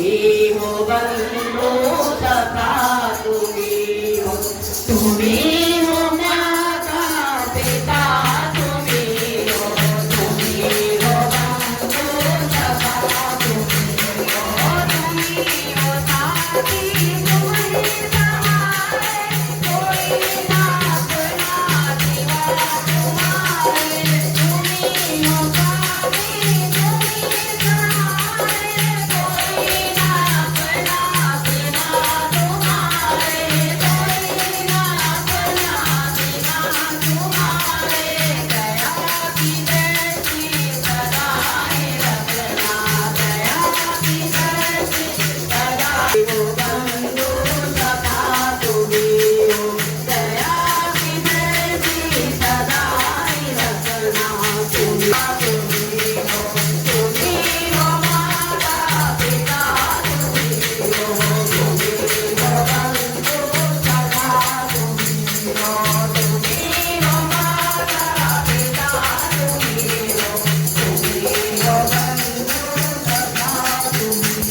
ही हो बंधु सखा तुम ही हो, तुम ही हो माता पिता तुम ही हो, तुम ही हो बंधु सखा तुम ही हो, तुम ही हो साथी तुम ही सहाय, कोई ना अपना सिवा तुम्हारे, तुम ही हो साथी तुम ही सहाय, कोई ना अपना सिवा तुम्हारे, कोई ना अपना सिवा तुम्हारे, दया की दृष्टि सदाए रखना, दया की दृष्टि सदाए हो बंधु सखा तुम ही हो, दया की दृष्टि सदाए रखना, तुम ही हो, तुम ही हो माता पिता तुम ही हो, तुम ही हो बंधु सखा तुम ही हो, तुम ही हो माता पिता तुम ही हो, तुम ही हो बंधु सखा तुम ही हो।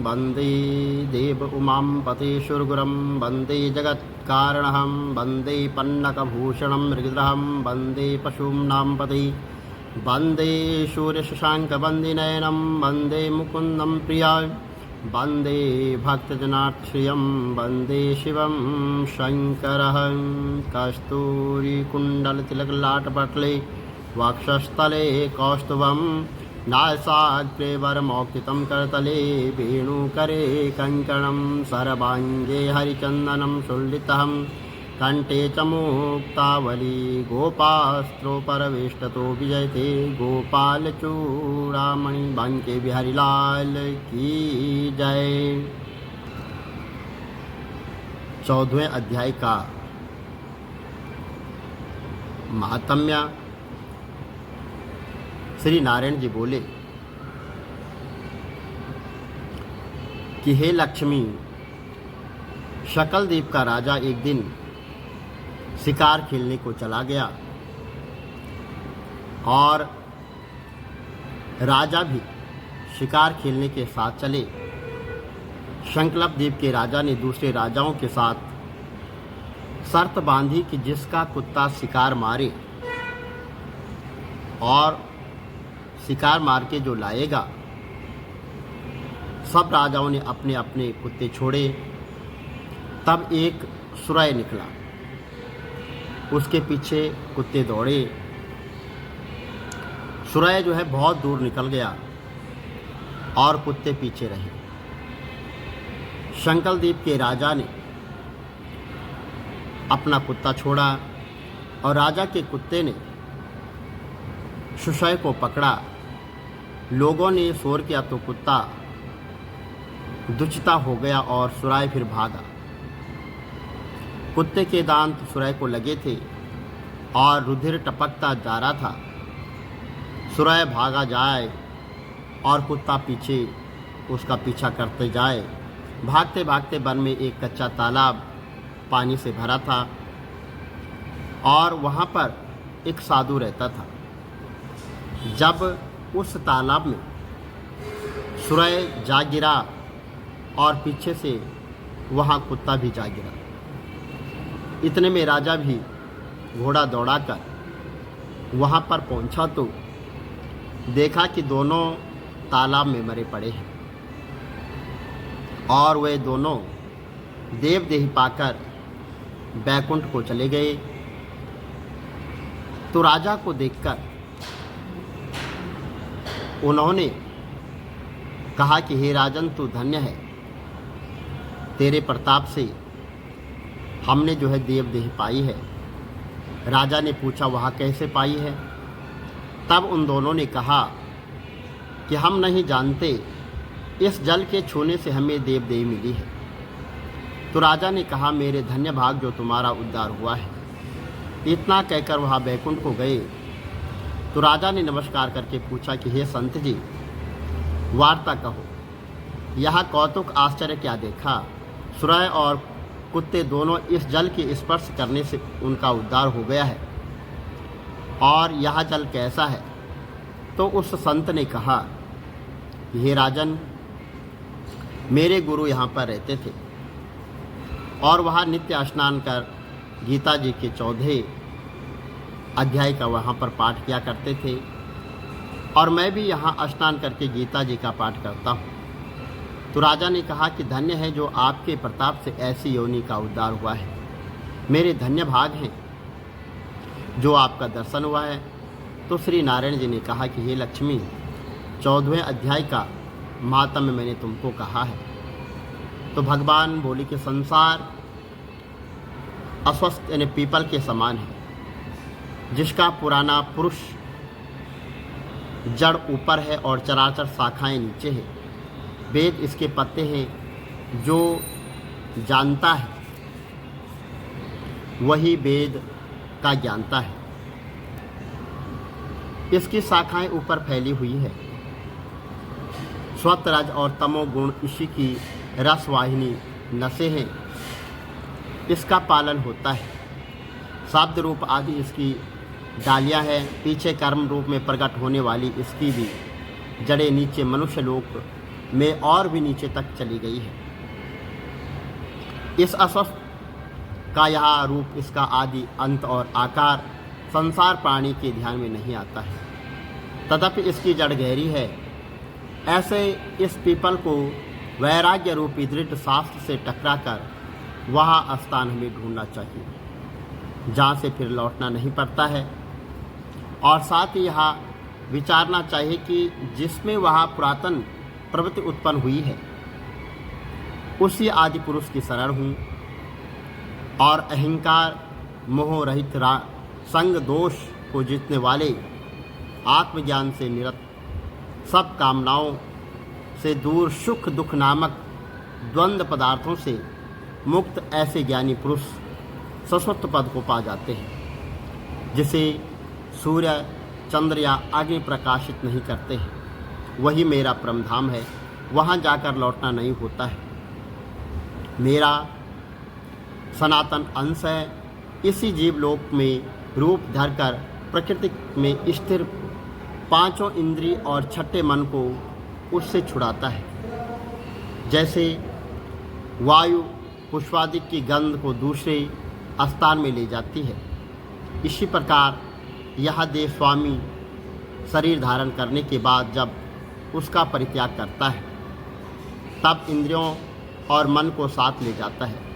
वन्दे देव उमां पतिशुरगुरं वन्दे जगत्कारणहं वन्दे पन्नकभूषणं मृगद्रहं वन्दे पशूनां पति वन्दे सूर्यशशाङ्कवन्दिनयनं वन्दे मुकुन्दं प्रियाय वन्दे भक्तजनाश्रियं वन्दे शिवं शङ्करं कस्तूरीकुण्डलतिलकलाटपटले वक्षस्थले कौस्तुभं नासाग्रे वरमौक्तिकं करतले वेणुकरे कङ्कणं सर्वाङ्गे हरिचन्दनं सुलितं कंठे च मुक्तावली गोपास्त्रो परवेष्टतो विजयते गोपाल चूड़ामणि बांके बिहारी लाल की जय। 14वें अध्याय का महात्म्य। श्री नारायण जी बोले कि हे लक्ष्मी, शकलद्वीप का राजा एक दिन शिकार खेलने को चला गया और राजा भी शिकार खेलने के साथ चले। शंकलद्वीप के राजा ने दूसरे राजाओं के साथ शर्त बांधी कि जिसका कुत्ता शिकार मारे और शिकार मार के जो लाएगा, सब राजाओं ने अपने अपने कुत्ते छोड़े। तब एक सुरय निकला, उसके पीछे कुत्ते दौड़े सूर्य जो है बहुत दूर निकल गया और कुत्ते पीछे रहे। शंकलद्वीप के राजा ने अपना कुत्ता छोड़ा और राजा के कुत्ते ने सुशय को पकड़ा। लोगों ने शोर किया तो कुत्ता दुचिता हो गया और सुराय फिर भागा। कुत्ते के दांत सुराय को लगे थे और रुधिर टपकता जा रहा था। सुराय भागा जाए और कुत्ता पीछे उसका पीछा करते जाए। भागते भागते वन में एक कच्चा तालाब पानी से भरा था और वहाँ पर एक साधु रहता था। जब उस तालाब में सूर्य जा गिरा और पीछे से वहाँ कुत्ता भी जा गिरा। इतने में राजा भी घोड़ा दौड़ाकर वहाँ पर पहुँचा तो देखा कि दोनों तालाब में मरे पड़े हैं और वे दोनों देवदेही पाकर बैकुंठ को चले गए। तो राजा को देखकर उन्होंने कहा कि हे राजन, तू धन्य है, तेरे प्रताप से हमने जो है देवदेही पाई है। राजा ने पूछा वहाँ कैसे पाई है? तब उन दोनों ने कहा कि हम नहीं जानते, इस जल के छूने से हमें देवदेही मिली है। तो राजा ने कहा मेरे धन्य भाग जो तुम्हारा उद्धार हुआ है। इतना कहकर वहाँ बैकुंठ को गए। तो राजा ने नमस्कार करके पूछा कि हे संत जी, वार्ता कहो, यहाँ कौतुक आश्चर्य क्या देखा? सूर्य और कुत्ते दोनों इस जल के स्पर्श करने से उनका उद्धार हो गया है और यह जल कैसा है? तो उस संत ने कहा, हे राजन, मेरे गुरु यहाँ पर रहते थे और वहाँ नित्य स्नान कर गीता जी के 14 अध्याय का वहाँ पर पाठ किया करते थे और मैं भी यहाँ स्नान करके गीता जी का पाठ करता हूँ। तो राजा ने कहा कि धन्य है जो आपके प्रताप से ऐसी योनि का उद्धार हुआ है। मेरे धन्य भाग हैं जो आपका दर्शन हुआ है। तो श्री नारायण जी ने कहा कि हे लक्ष्मी, 14वें अध्याय का महात्म्य मैंने तुमको कहा है। तो भगवान बोले कि संसार अस्वस्थ यानी पीपल के समान है, जिसका पुराना पुरुष जड़ ऊपर है और चराचर शाखाएं नीचे है। वेद इसके पत्ते हैं। जो जानता है वही वेद का ज्ञानता है। इसकी शाखाएं ऊपर फैली हुई है। स्वत रज और तमोगुण इसी की रसवाहिनी नसें हैं। इसका पालन होता है। शब्द रूप आदि इसकी डालियां हैं। पीछे कर्म रूप में प्रकट होने वाली इसकी भी जड़ें नीचे मनुष्य लोक में और भी नीचे तक चली गई है। इस अस्वस्थ का यह रूप, इसका आदि अंत और आकार संसार प्राणी के ध्यान में नहीं आता है, तथापि इसकी जड़ गहरी है। ऐसे इस पीपल को वैराग्य रूपी दृढ़ शास्त्र से टकराकर वहाँ स्थान हमें ढूंढना चाहिए जहाँ से फिर लौटना नहीं पड़ता है। और साथ ही यहाँ विचारना चाहिए कि जिसमें वहाँ पुरातन प्रवृत्ति उत्पन्न हुई है उसी आदि पुरुष की शरण हूँ और अहंकार मोह रहित संग दोष को जीतने वाले आत्मज्ञान से निरत, सब कामनाओं से दूर, सुख दुख नामक द्वंद्व पदार्थों से मुक्त ऐसे ज्ञानी पुरुष शाश्वत पद को पा जाते हैं, जिसे सूर्य चंद्र या अग्नि प्रकाशित नहीं करते हैं। वही मेरा परम धाम है, वहाँ जाकर लौटना नहीं होता है। मेरा सनातन अंश है। इसी जीवलोक में रूप धरकर प्रकृति में स्थिर पांचों इंद्रिय और छठे मन को उससे छुड़ाता है। जैसे वायु पुष्पादिक की गंध को दूसरे स्थान में ले जाती है, इसी प्रकार यह देह स्वामी शरीर धारण करने के बाद जब उसका परित्याग करता है तब इंद्रियों और मन को साथ ले जाता है।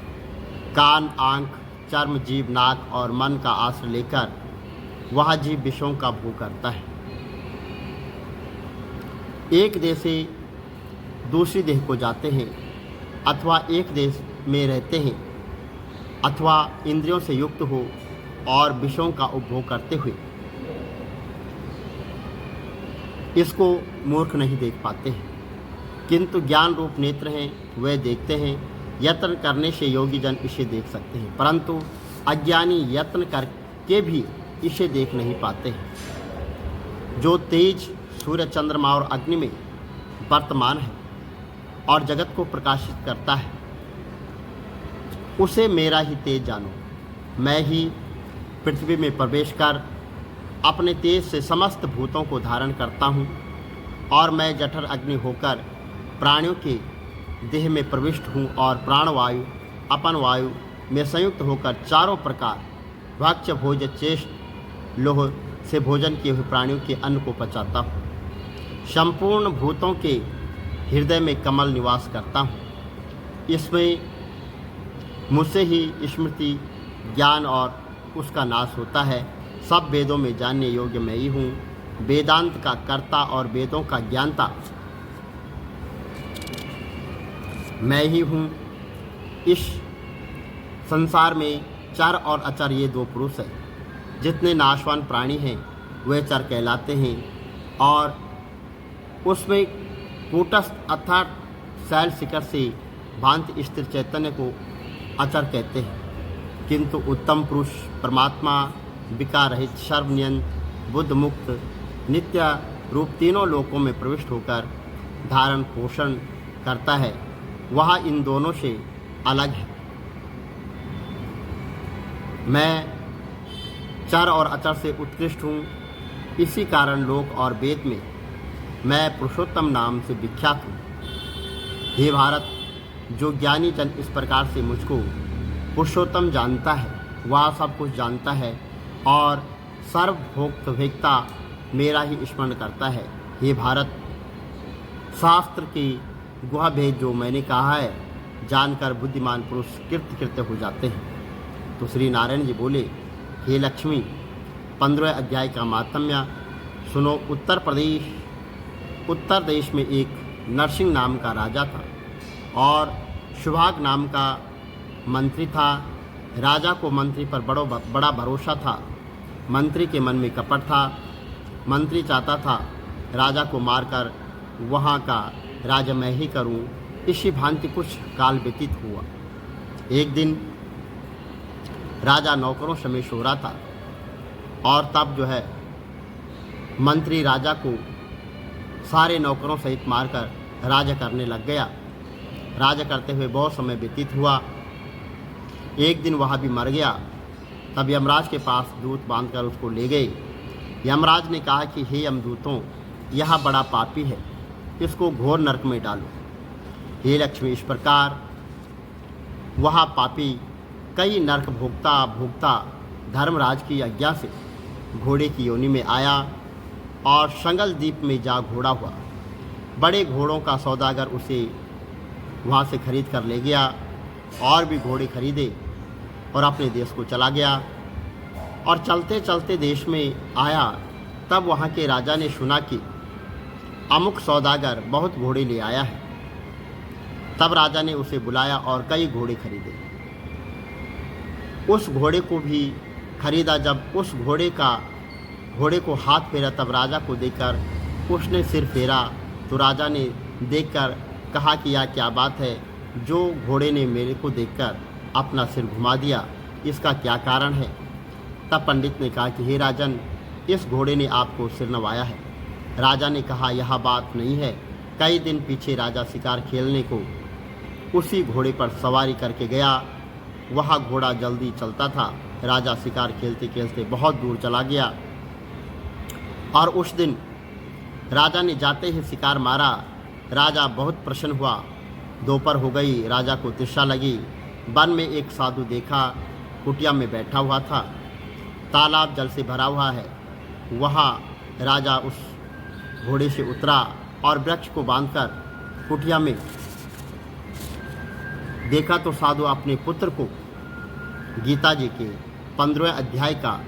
कान, आँख, चर्म, जीभ, नाक और मन का आश्रय लेकर वह जीव विषयों का भोग करता है। एक देश से दूसरी देश को जाते हैं अथवा एक देश में रहते हैं अथवा इंद्रियों से युक्त हो और विषयों का उपभोग करते हुए इसको मूर्ख नहीं देख पाते हैं, किंतु ज्ञान रूप नेत्र हैं, वे देखते हैं। यत्न करने से योगी जन इसे देख सकते हैं, परंतु अज्ञानी यत्न करके भी इसे देख नहीं पाते हैं। जो तेज सूर्य, चंद्रमा और अग्नि में वर्तमान है और जगत को प्रकाशित करता है, उसे मेरा ही तेज जानो। मैं ही पृथ्वी में प्रवेश कर अपने तेज से समस्त भूतों को धारण करता हूँ और मैं जठर अग्नि होकर प्राणियों के देह में प्रविष्ट हूँ और प्राणवायु अपन वायु में संयुक्त होकर चारों प्रकार भक्ष्य भोज चेष्ट लोह से भोजन किए हुए प्राणियों के अन्न को पचाता हूँ। संपूर्ण भूतों के हृदय में कमल निवास करता हूँ। इसमें मुझसे ही स्मृति ज्ञान और उसका नाश होता है। सब वेदों में जानने योग्य मैं ही हूँ। वेदांत का कर्ता और वेदों का ज्ञानता मैं ही हूँ। इस संसार में चर और अचर ये दो पुरुष हैं। जितने नाशवान प्राणी हैं वे चर कहलाते हैं और उसमें कूटस्थ अर्थात शैल शिखर से भांति स्थिर चैतन्य को अचर कहते हैं, किंतु उत्तम पुरुष परमात्मा विकार रहित सर्वनियंत बुद्ध मुक्त नित्य रूप तीनों लोकों में प्रविष्ट होकर धारण पोषण करता है, वह इन दोनों से अलग है। मैं चर और अचर से उत्कृष्ट हूँ। इसी कारण लोक और वेद में मैं पुरुषोत्तम नाम से विख्यात हूँ। हे भारत, जो ज्ञानी जन इस प्रकार से मुझको पुरुषोत्तम जानता है, वह सब कुछ जानता है और सर्वभोक्त भेक्ता मेरा ही स्मरण करता है। हे भारत, शास्त्र की गुहा भेद जो मैंने कहा है जानकर बुद्धिमान पुरुष कृत्य हो जाते हैं। तो श्री नारायण जी बोले, हे लक्ष्मी, 15वें अध्याय का मातम्य सुनो। उत्तर देश में एक नरसिंह नाम का राजा था और सुभाग नाम का मंत्री था। राजा को मंत्री पर बड़ा भरोसा था। मंत्री के मन में कपट था। मंत्री चाहता था राजा को मारकर वहाँ का राजा मैं ही करूँ। इसी भांति कुछ काल व्यतीत हुआ। एक दिन राजा नौकरों समेत सो रहा था और तब जो है मंत्री राजा को सारे नौकरों सहित मारकर राजा करने लग गया। राजा करते हुए बहुत समय व्यतीत हुआ। एक दिन वह भी मर गया। तब यमराज के पास दूत बांधकर उसको ले गए। यमराज ने कहा कि हे यमदूतों, यह बड़ा पापी है, इसको घोर नरक में डालो। हे लक्ष्मी, इस प्रकार वह पापी कई नरक भोगता धर्मराज की आज्ञा से घोड़े की योनि में आया और संगल द्वीप में जा घोड़ा हुआ। बड़े घोड़ों का सौदागर उसे वहाँ से खरीद कर ले गया और भी घोड़े खरीदे और अपने देश को चला गया। और चलते चलते देश में आया, तब वहाँ के राजा ने सुना कि अमुक सौदागर बहुत घोड़े ले आया है। तब राजा ने उसे बुलाया और कई घोड़े खरीदे। उस घोड़े को भी खरीदा। जब उस घोड़े को हाथ फेरा, तब राजा को देखकर उसने सिर फेरा। तो राजा ने देखकर कहा कि यह क्या बात है, जो घोड़े ने मेरे को देखकर अपना सिर घुमा दिया, इसका क्या कारण है। तब पंडित ने कहा कि हे राजन, इस घोड़े ने आपको सिर नवाया है। राजा ने कहा, यह बात नहीं है। कई दिन पीछे राजा शिकार खेलने को उसी घोड़े पर सवारी करके गया। वह घोड़ा जल्दी चलता था। राजा शिकार खेलते खेलते बहुत दूर चला गया और उस दिन राजा ने जाते ही शिकार मारा। राजा बहुत प्रसन्न हुआ। दोपहर हो गई, राजा को तृष्णा लगी। वन में एक साधु देखा, कुटिया में बैठा हुआ था। तालाब जल से भरा हुआ है। वहाँ राजा उस घोड़े से उतरा और वृक्ष को बांधकर कुटिया में देखा तो साधु अपने पुत्र को गीता जी के 15वें अध्याय का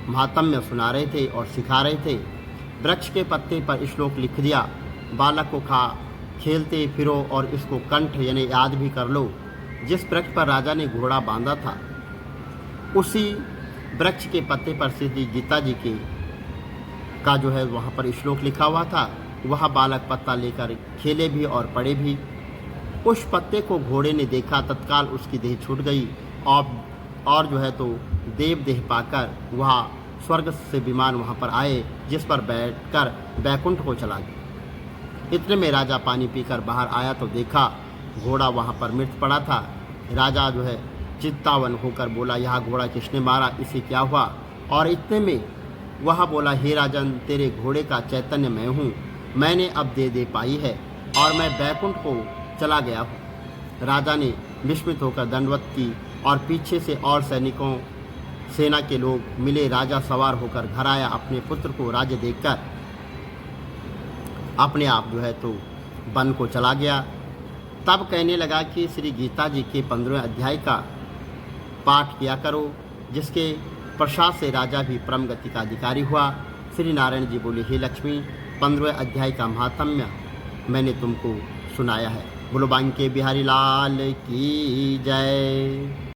महात्म्य सुना रहे थे और सिखा रहे थे। वृक्ष के पत्ते पर श्लोक लिख दिया बालक को खा खेलते फिरो और इसको कंठ यानी याद भी कर लो। जिस वृक्ष पर राजा ने घोड़ा बांधा था उसी वृक्ष के पत्ते पर श्री गीता जी के का जो है वहाँ पर श्लोक लिखा हुआ था। वह बालक पत्ता लेकर खेले भी और पढ़े भी। उस पत्ते को घोड़े ने देखा, तत्काल उसकी देह छूट गई और जो है तो देव देह पाकर वह स्वर्ग से विमान वहाँ पर आए, जिस पर बैठकर बैकुंठ को चला गया। इतने में राजा पानी पीकर बाहर आया तो देखा घोड़ा वहाँ पर मृत पड़ा था। राजा जो है चिंतावन होकर बोला, यह घोड़ा किसने मारा, इसे क्या हुआ? और इतने में वह बोला, हे राजन, तेरे घोड़े का चैतन्य मैं हूँ, मैंने अब दे पाई है और मैं बैकुंठ को चला गया हूँ। राजा ने विस्मित होकर दंडवत की और पीछे से और सेना के लोग मिले। राजा सवार होकर घर आया, अपने पुत्र को राज्य देकर अपने आप जो है तो वन को चला गया। तब कहने लगा कि श्री गीता जी के 15वें अध्याय का पाठ किया करो, जिसके प्रसाद से राजा भी परम गति का अधिकारी हुआ। श्री नारायण जी बोले, हे लक्ष्मी, 15वें अध्याय का महात्म्य मैंने तुमको सुनाया है। बोलो बांके बिहारी लाल की जय।